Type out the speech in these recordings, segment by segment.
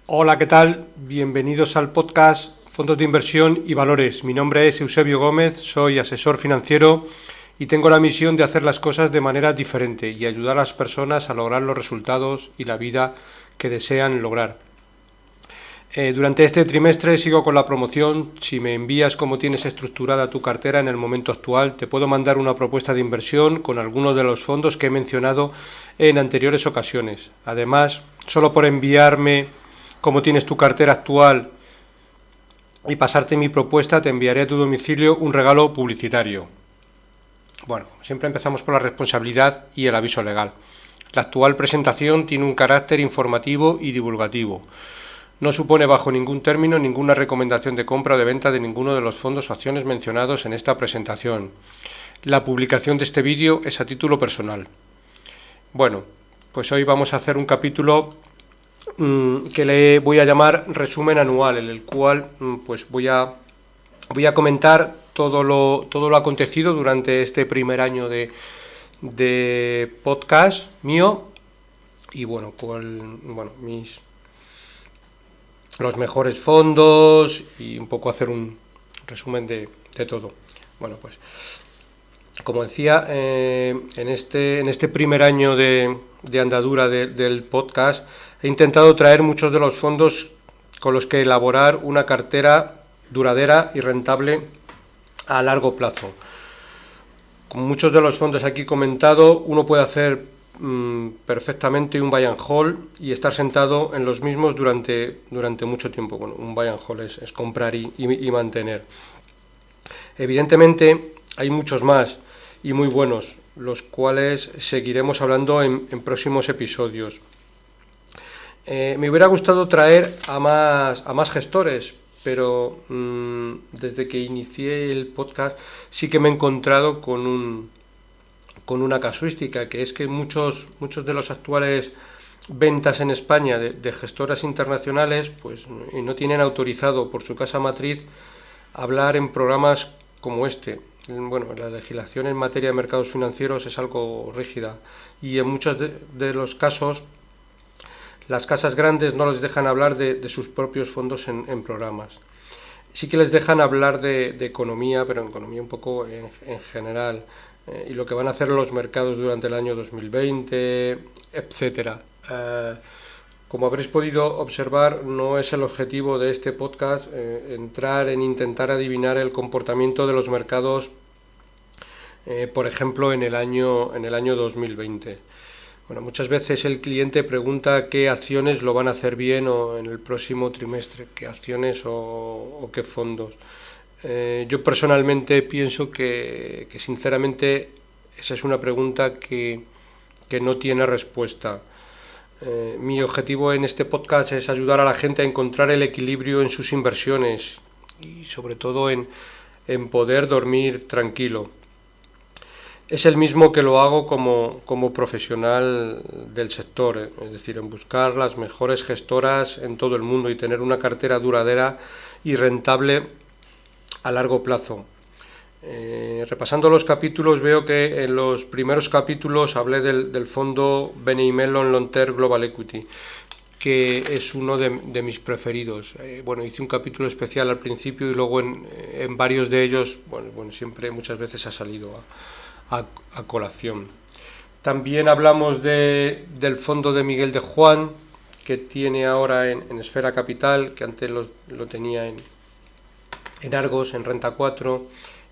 Hola, ¿qué tal? Bienvenidos al podcast Fondos de Inversión y Valores. Mi nombre es Eusebio Gómez, soy asesor financiero y tengo la misión de hacer las cosas de manera diferente y ayudar a las personas a lograr los resultados y la vida que desean lograr. Durante este trimestre sigo con la promoción. Si me envías cómo tienes estructurada tu cartera en el momento actual, te puedo mandar una propuesta de inversión con algunos de los fondos que he mencionado en anteriores ocasiones. Además, solo por enviarme cómo tienes tu cartera actual y pasarte mi propuesta, te enviaré a tu domicilio un regalo publicitario. Bueno, siempre empezamos por la responsabilidad y el aviso legal. La actual presentación tiene un carácter informativo y divulgativo. No supone bajo ningún término ninguna recomendación de compra o de venta de ninguno de los fondos o acciones mencionados en esta presentación. La publicación de este vídeo es a título personal. Bueno, pues hoy vamos a hacer un capítulo que le voy a llamar resumen anual, en el cual pues voy a comentar todo lo acontecido durante este primer año de podcast mío y bueno, los mejores fondos y un poco hacer un resumen de todo. Bueno, pues como decía, en este primer año de andadura del podcast he intentado traer muchos de los fondos con los que elaborar una cartera duradera y rentable a largo plazo. Con muchos de los fondos aquí comentado, uno puede hacer perfectamente un buy and hold y estar sentado en los mismos durante mucho tiempo. Bueno, un buy and hold es comprar y mantener. Evidentemente hay muchos más y muy buenos, los cuales seguiremos hablando en próximos episodios. Me hubiera gustado traer a más gestores, pero desde que inicié el podcast sí que me he encontrado con una casuística, que es que muchos de los actuales ventas en España de gestoras internacionales pues no tienen autorizado por su casa matriz hablar en programas como este. Bueno, la legislación en materia de mercados financieros es algo rígida y en muchos de los casos las casas grandes no les dejan hablar de sus propios fondos en programas. Sí que les dejan hablar de economía, pero en economía un poco en general, y lo que van a hacer los mercados durante el año 2020, etcétera. Como habréis podido observar, no es el objetivo de este podcast entrar en intentar adivinar el comportamiento de los mercados, por ejemplo, en el año 2020. Bueno, muchas veces el cliente pregunta qué acciones lo van a hacer bien o en el próximo trimestre, qué acciones o qué fondos. Yo personalmente pienso que sinceramente esa es una pregunta que no tiene respuesta. Mi objetivo en este podcast es ayudar a la gente a encontrar el equilibrio en sus inversiones y sobre todo en poder dormir tranquilo. Es el mismo que lo hago como profesional del sector, es decir, en buscar las mejores gestoras en todo el mundo y tener una cartera duradera y rentable a largo plazo. Repasando los capítulos, veo que en los primeros capítulos hablé del fondo BNY Mellon Long Term Global Equity, que es uno de mis preferidos. Bueno, hice un capítulo especial al principio y luego en varios de ellos, bueno, siempre muchas veces ha salido a colación. También hablamos del fondo de Miguel de Juan, que tiene ahora en Esfera Capital, que antes lo tenía en Argos, en Renta 4, un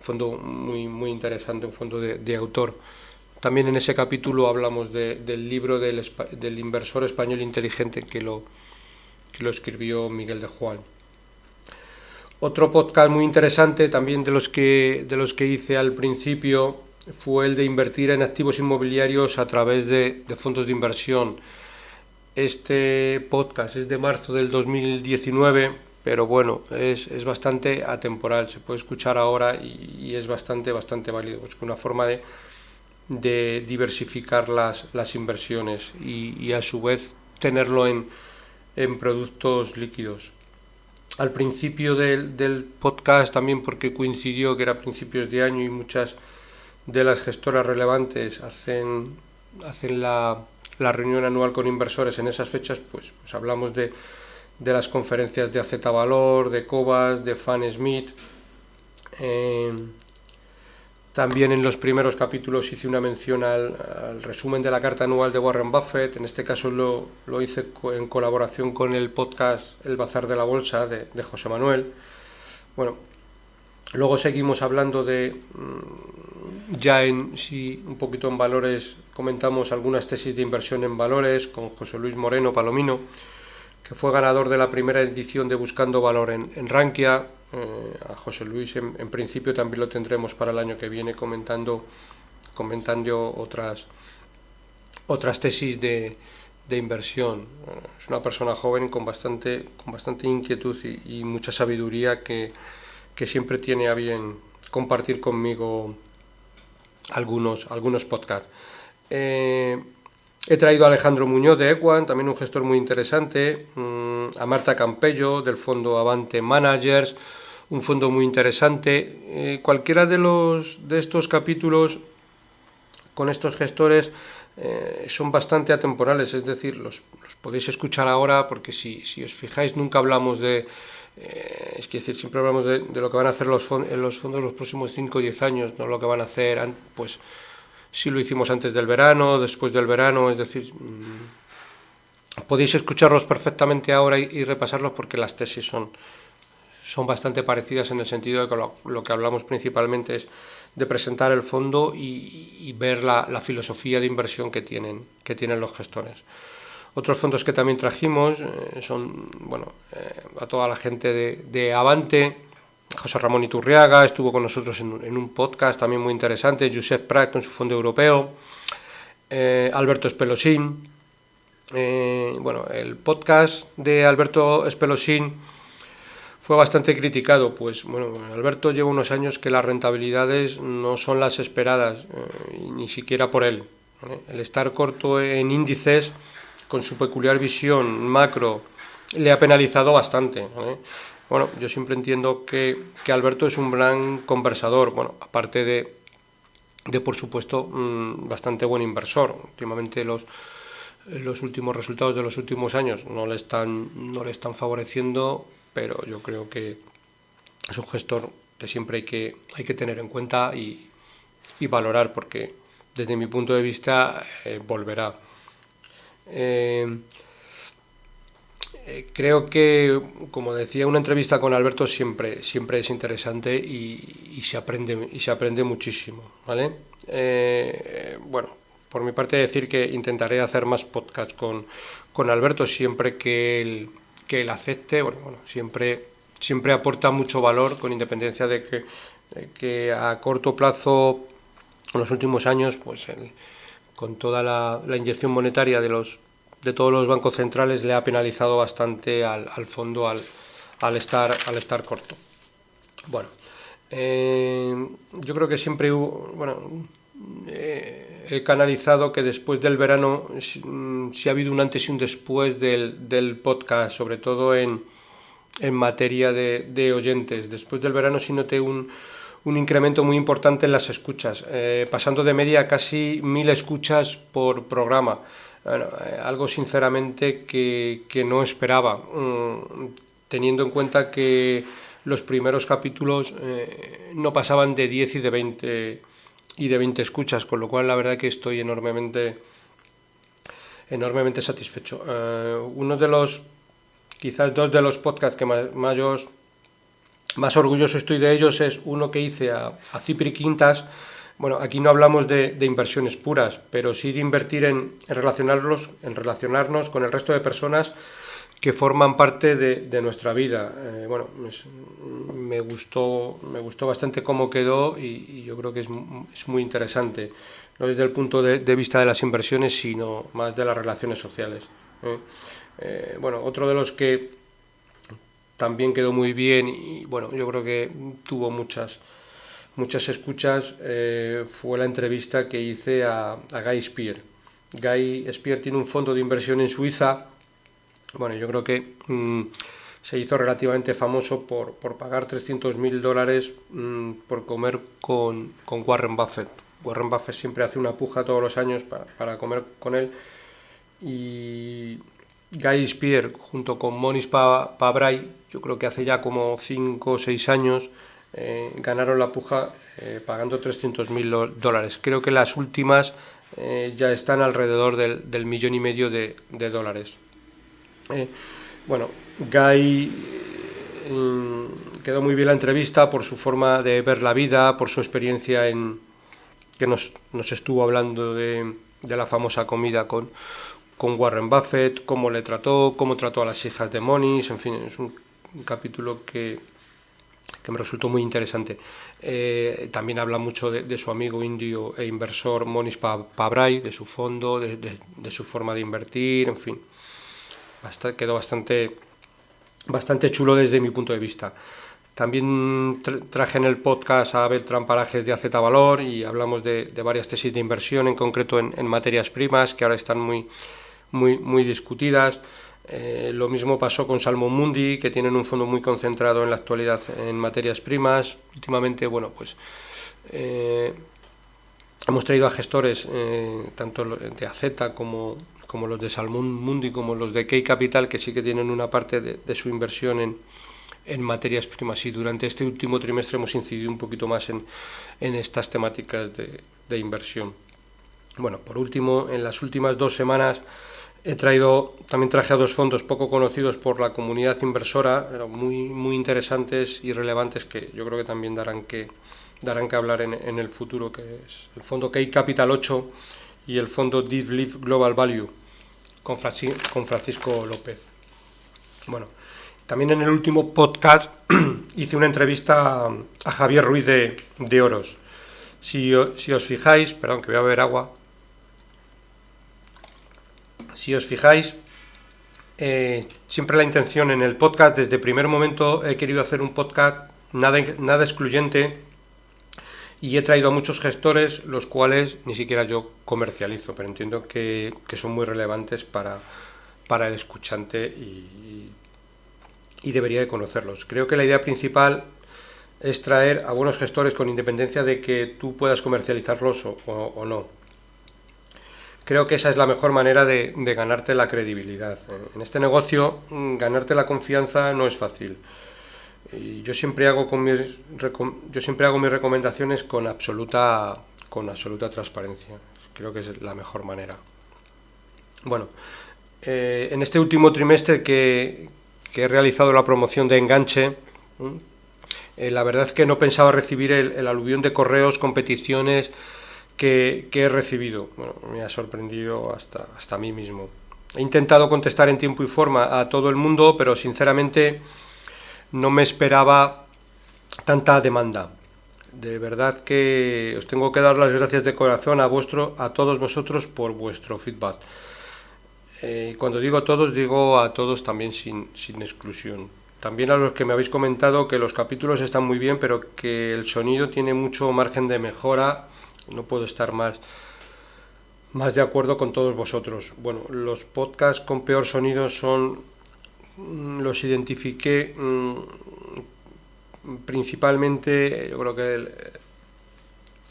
fondo muy interesante, un fondo de autor. También en ese capítulo hablamos del libro del inversor español inteligente que lo escribió Miguel de Juan. Otro podcast muy interesante también de los que hice al principio fue el de invertir en activos inmobiliarios a través de fondos de inversión. Este podcast es de marzo del 2019, pero bueno, es bastante atemporal, se puede escuchar ahora y es bastante válido. Es una forma de diversificar las inversiones y a su vez tenerlo en productos líquidos. Al principio del podcast también, porque coincidió que era a principios de año y muchas de las gestoras relevantes hacen la reunión anual con inversores en esas fechas, pues hablamos de de las conferencias de AZ Valor, de Cobas, de Fan Smith. También en los primeros capítulos hice una mención al resumen de la carta anual de Warren Buffett. En este caso lo hice en colaboración con el podcast El Bazar de la Bolsa de José Manuel. Bueno, luego seguimos hablando de, un poquito en valores, comentamos algunas tesis de inversión en valores con José Luis Moreno Palomino, que fue ganador de la primera edición de Buscando Valor en Rankia. A José Luis en principio también lo tendremos para el año que viene comentando otras tesis de inversión. Es una persona joven con bastante inquietud y mucha sabiduría que siempre tiene a bien compartir conmigo algunos podcasts. He traído a Alejandro Muñoz de Equan, también un gestor muy interesante, a Marta Campello del fondo Avante Managers, un fondo muy interesante. Cualquiera de estos capítulos con estos gestores son bastante atemporales, es decir, los podéis escuchar ahora porque si os fijáis nunca hablamos es decir, siempre hablamos de lo que van a hacer los fondos los próximos 5 o 10 años, no lo que van a hacer, pues si lo hicimos antes del verano, después del verano, es decir, podéis escucharlos perfectamente ahora y repasarlos porque las tesis son bastante parecidas en el sentido de que lo que hablamos principalmente es de presentar el fondo y ver la filosofía de inversión que tienen los gestores. Otros fondos que también trajimos son, a toda la gente de Avante. José Ramón Iturriaga estuvo con nosotros en un podcast también muy interesante, Josep Prat con su fondo europeo, Alberto Espelosín. El podcast de Alberto Espelosín fue bastante criticado, pues Alberto lleva unos años que las rentabilidades no son las esperadas, ni siquiera por él. El estar corto en índices con su peculiar visión macro le ha penalizado bastante. Yo siempre entiendo que Alberto es un gran conversador, aparte de por supuesto bastante buen inversor. Últimamente los últimos resultados de los últimos años no le están favoreciendo, pero yo creo que es un gestor que siempre hay que tener en cuenta y valorar, porque desde mi punto de vista volverá. Creo que, como decía, una entrevista con Alberto siempre es interesante y se aprende muchísimo, ¿vale? Por mi parte decir que intentaré hacer más podcasts con Alberto siempre que él acepte. Siempre aporta mucho valor, con independencia de que a corto plazo, en los últimos años, pues con toda la inyección monetaria de todos los bancos centrales le ha penalizado bastante al fondo al estar corto. Yo creo que siempre he canalizado que después del verano si ha habido un antes y un después del podcast, sobre todo en materia de oyentes. Después del verano sí noté un incremento muy importante en las escuchas, pasando de media a casi 1000 escuchas por programa. Algo sinceramente que no esperaba, teniendo en cuenta que los primeros capítulos no pasaban de 10 y de 20 escuchas, con lo cual la verdad que estoy enormemente satisfecho. Quizás dos de los podcasts que más orgulloso estoy de ellos es uno que hice a Cipri Quintas. Aquí no hablamos de inversiones puras, pero sí de invertir en relacionarnos con el resto de personas que forman parte de nuestra vida. Me gustó bastante cómo quedó y yo creo que es muy interesante, no desde el punto de vista de las inversiones, sino más de las relaciones sociales. Otro de los que también quedó muy bien y yo creo que tuvo muchas escuchas fue la entrevista que hice a Guy Spier. Guy Spier tiene un fondo de inversión en Suiza. Yo creo que se hizo relativamente famoso por pagar $300.000 por comer con Warren Buffett. Warren Buffett siempre hace una puja todos los años para comer con él y Guy Spier junto con Monis Pabrai, yo creo que hace ya como 5 o 6 años, ganaron la puja pagando $300.000. Creo que las últimas ya están alrededor del millón y medio de dólares. Bueno, Guy quedó muy bien la entrevista por su forma de ver la vida, por su experiencia que nos estuvo hablando de la famosa comida con Warren Buffett, cómo le trató, cómo trató a las hijas de Monis, en fin, es un capítulo que me resultó muy interesante. También habla mucho de su amigo indio e inversor Monis Pabrai, de su fondo, de su forma de invertir, en fin. Quedó bastante chulo desde mi punto de vista. También traje en el podcast a Beltrán Parajes de AZ Valor y hablamos de varias tesis de inversión, en concreto en materias primas, que ahora están muy discutidas. Lo mismo pasó con Salmon Mundi, que tienen un fondo muy concentrado en la actualidad en materias primas. Últimamente, bueno, pues hemos traído a gestores, tanto de AZ como los de Salmon Mundi, como los de Key Capital, que sí que tienen una parte de su inversión en materias primas, y durante este último trimestre hemos incidido un poquito más en estas temáticas de inversión. Bueno, por último, en las últimas 2 semanas también traje a 2 fondos poco conocidos por la comunidad inversora, muy interesantes y relevantes, que yo creo que también darán que hablar en el futuro, que es el fondo Key Capital 8 y el fondo Deep Leaf Global Value, con Francisco López. Bueno, también en el último podcast hice una entrevista a Javier Ruiz de Oros. Si os fijáis, perdón, que voy a beber agua. Si os fijáis, siempre la intención en el podcast, desde el primer momento he querido hacer un podcast nada excluyente, y he traído a muchos gestores, los cuales ni siquiera yo comercializo, pero entiendo que son muy relevantes para el escuchante y debería de conocerlos. Creo que la idea principal es traer a buenos gestores con independencia de que tú puedas comercializarlos o no. Creo que esa es la mejor manera de ganarte la credibilidad. En este negocio, ganarte la confianza no es fácil. Y yo siempre hago mis recomendaciones con absoluta transparencia. Creo que es la mejor manera. Bueno, en este último trimestre que he realizado la promoción de Enganche, la verdad es que no pensaba recibir el aluvión de correos con peticiones que he recibido. Bueno, me ha sorprendido hasta a mí mismo. He intentado contestar en tiempo y forma a todo el mundo, pero sinceramente no me esperaba tanta demanda. De verdad que os tengo que dar las gracias de corazón a todos vosotros por vuestro feedback. Cuando digo todos, digo a todos también sin exclusión. También a los que me habéis comentado que los capítulos están muy bien, pero que el sonido tiene mucho margen de mejora. No puedo estar más de acuerdo con todos vosotros. Bueno, los podcasts con peor sonido los identifiqué principalmente. Yo creo que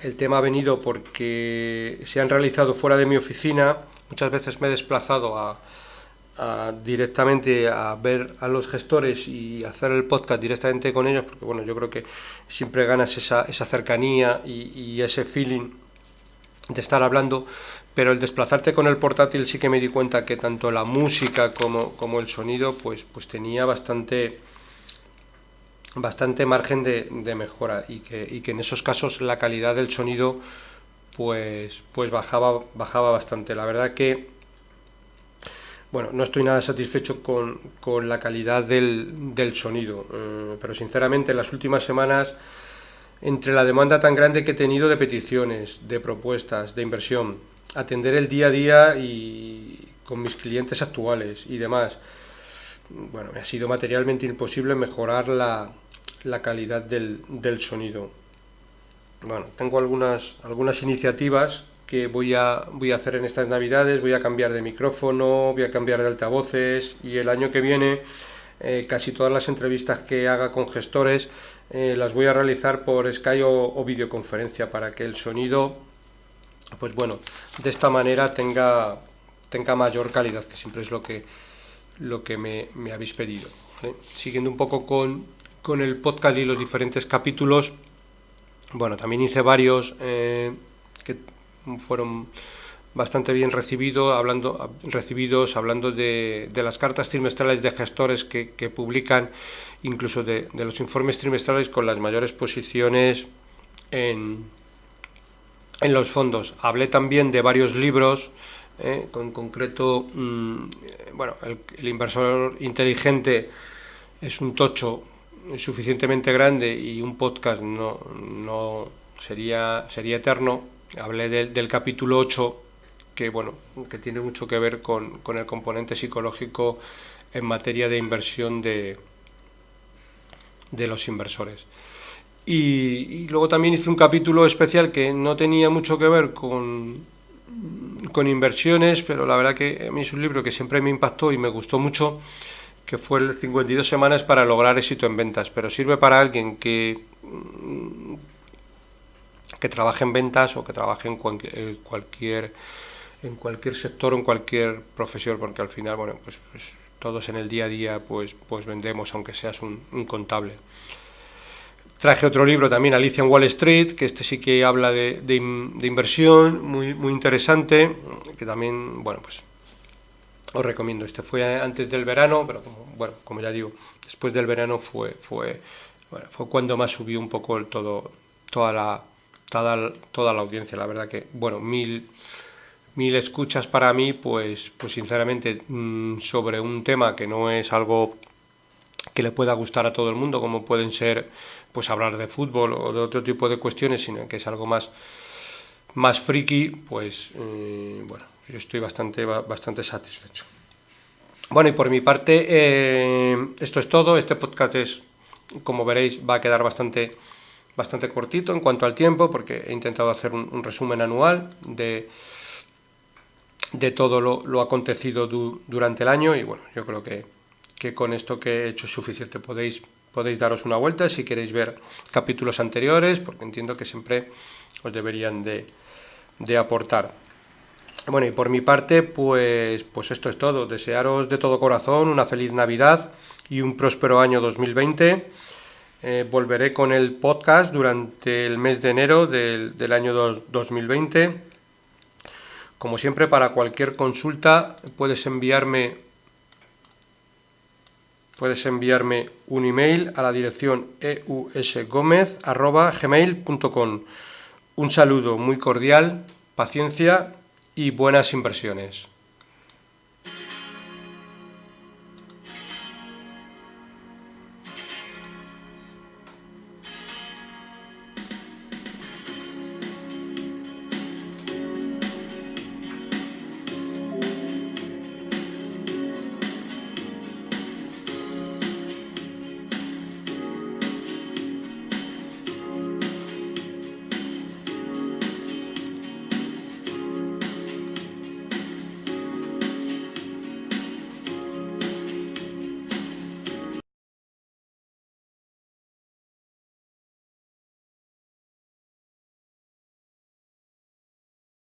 el tema ha venido porque se han realizado fuera de mi oficina. Muchas veces me he desplazado directamente a ver a los gestores y hacer el podcast directamente con ellos, porque bueno, yo creo que siempre ganas esa cercanía y ese feeling de estar hablando, pero el desplazarte con el portátil sí que me di cuenta que tanto la música como el sonido pues tenía bastante margen de mejora, y que en esos casos la calidad del sonido pues bajaba bastante. La verdad que bueno, no estoy nada satisfecho con la calidad del sonido, pero sinceramente en las últimas semanas, entre la demanda tan grande que he tenido de peticiones, de propuestas, de inversión, atender el día a día y con mis clientes actuales y demás, bueno, me ha sido materialmente imposible mejorar la calidad del sonido. Bueno, tengo algunas iniciativas que voy a hacer en estas navidades. Voy a cambiar de micrófono, voy a cambiar de altavoces, y el año que viene casi todas las entrevistas que haga con gestores las voy a realizar por Skype o videoconferencia, para que el sonido, pues bueno, de esta manera tenga mayor calidad, que siempre es lo que me habéis pedido, ¿vale? Siguiendo un poco con el podcast y los diferentes capítulos, bueno, también hice varios que fueron bastante bien recibidos, hablando de las cartas trimestrales de gestores que publican, incluso de los informes trimestrales con las mayores posiciones en los fondos. Hablé también de varios libros, con concreto, bueno, el inversor inteligente es un tocho suficientemente grande y un podcast no sería eterno. Hablé del capítulo 8, que bueno, que tiene mucho que ver con el componente psicológico en materia de inversión de los inversores. Y luego también hice un capítulo especial que no tenía mucho que ver con inversiones, pero la verdad que a mí es un libro que siempre me impactó y me gustó mucho, que fue el 52 semanas para lograr éxito en ventas, pero sirve para alguien que trabaje en ventas o que trabaje en cualquier sector o en cualquier profesión, porque al final, bueno, pues todos en el día a día pues vendemos, aunque seas un contable. Traje otro libro también, Alicia en Wall Street, que este sí que habla de inversión, muy interesante, que también, bueno, pues os recomiendo. Este fue antes del verano, pero como ya digo, después del verano fue cuando más subió un poco toda la audiencia. La verdad que, bueno, 1000 escuchas para mí, pues sinceramente, sobre un tema que no es algo que le pueda gustar a todo el mundo, como pueden ser pues hablar de fútbol o de otro tipo de cuestiones, sino que es algo más friki, pues bueno, yo estoy bastante satisfecho. Bueno, y por mi parte, esto es todo. Este podcast como veréis, va a quedar bastante cortito en cuanto al tiempo, porque he intentado hacer un resumen anual de todo lo acontecido durante el año, y bueno, yo creo que con esto que he hecho es suficiente. Podéis daros una vuelta si queréis ver capítulos anteriores, porque entiendo que siempre os deberían de aportar. Bueno, y por mi parte, pues esto es todo. Desearos de todo corazón una feliz Navidad y un próspero año 2020. Volveré con el podcast durante el mes de enero del año 2020. Como siempre, para cualquier consulta puedes enviarme un email a la dirección eusgomez@gmail.com. Un saludo muy cordial, paciencia y buenas inversiones.